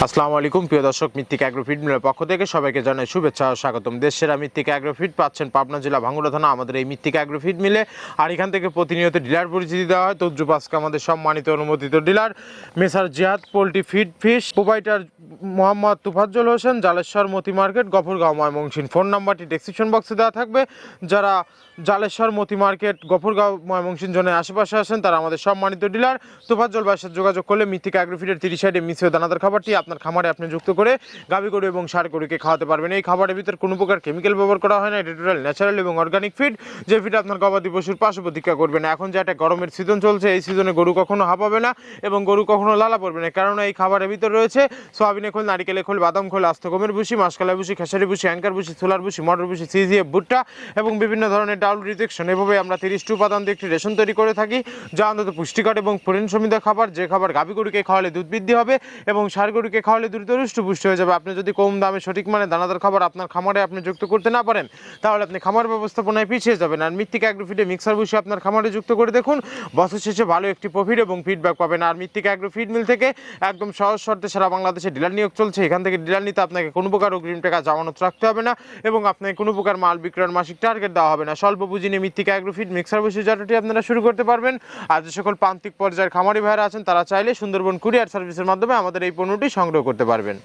আসসালামু আলাইকুম প্রিয় দর্শক, মৃত্তিকা অ্যাগ্রোফিড মিলের পক্ষ থেকে সবাইকে জানাই শুভেচ্ছা ও স্বাগতম। দেশসেরা মৃত্তিকা অ্যাগ্রোফিড পাচ্ছেন পাবনা জেলা ভাঙ্গুড়া থানা আমাদের এই মৃত্তিকা অ্যাগ্রোফিড মিলে। আর এখান থেকে প্রতিনিয়ত ডিলার পরিচিতি দেওয়া হয়। তদ্রুপ আজকে আমাদের সম্মানিত অনুমোদিত dealer messrs Jihad poultry feed fish proprietor Mohammad Tufazzal Hossain, Jaleshwar Moti market, Gafargaon, Mymensingh. Phone নাম্বারটি ডেসক্রিপশন বক্সে দেওয়া থাকবে। যারা জালেশ্বর মতি মার্কেট, গফরগাঁও, ময়মনসিংহ জোনের আশেপাশে আসেন তারা আমাদের সম্মানিত ডিলার তুফাজ্জল ভাইয়ের সাথে যোগাযোগ করলে মৃত্তিকা অ্যাগ্রোফিডের 30 সাইডে মিশ্র দানাদার খাবারটি আপনার খামারে আপনি যুক্ত করে গাভী গরু এবং ষাঁড় গরুকে খাওয়াতে পারবেন। এই খাবারের ভিতর কোনো প্রকার কেমিক্যাল ব্যবহার করা হয় না। এটা টোটাল ন্যাচারাল এবং অর্গানিক ফিড, যে ফিড আপনার গবাদি পশুর পার্শ্ব প্রতিক্রিয়া করবে না। এখন যে একটা গরমের সিজন চলছে, এই সিজনে গরু কখনো হাঁপাবে না এবং গরু কখনো লালা পড়বে না, কারণ এই খাবারের ভিতর রয়েছে সয়াবিনের খোল, নারিকেলের খোল, বাদাম খোল, আস্ত গমের ভুসি, মাসকলাই ভুসি, খেসারি ভুসি, অ্যাঙ্কার ভুসি, ছোলার ভুসি, মটর ভুসি, সিজিএফ ভুট্টা এবং বিভিন্ন ধরনের ডাউল রিজেকশন। এভাবে আমরা 30টি উপাদান দিয়ে একটি রেশন তৈরি করে থাকি, যা অন্তত পুষ্টিকর এবং পরিণ সমৃদ্ধ খাবার, যে খাবার গাভী গরুকে খাওয়ালে দুধ বৃদ্ধি হবে এবং ষাঁড় গরুকে খাওয়ালে দ্রুত হৃষ্টপুষ্ট হয়ে যাবে। আপনি যদি কম দামে সঠিক মানে দানাদার খাবার আপনার খামারে আপনি যুক্ত করতে না পারেন, তাহলে আপনি খামার ব্যবস্থাপনায় পিছিয়ে যাবেন। আর মৃত্তিকা অ্যাগ্রোফিডে মিক্সার ভুসি আপনার খামারে যুক্ত করে দেখুন, বছর শেষে ভালো একটি প্রফিট এবং ফিডব্যাক পাবেন। আর মৃত্তিকা অ্যাগ্রোফিড মিল থেকে একদম সহজ শর্তে সারা বাংলাদেশে ডিলার নিয়োগ চলছে। এখান থেকে ডিলার নিতে আপনাকে কোনো প্রকার অগ্রিম টাকা জামানত রাখতে হবে না এবং আপনাকে কোনো প্রকার মাল বিক্রয়ের মাসিক টার্গেট দেওয়া হবে না। স্বল্প পুঁজি নিয়ে মৃত্তিকা অ্যাগ্রোফিড মিক্সার ভুসি জাতটি আপনারা শুরু করতে পারবেন। আর যে সকল প্রান্তিক পর্যায়ের খামারি ভাইরা আছেন তারা চাইলে সুন্দরবন কুরিয়ার সার্ভিসের মাধ্যমে আমাদের এই পণ্যটি সংগ্রহ করতে পারবেন।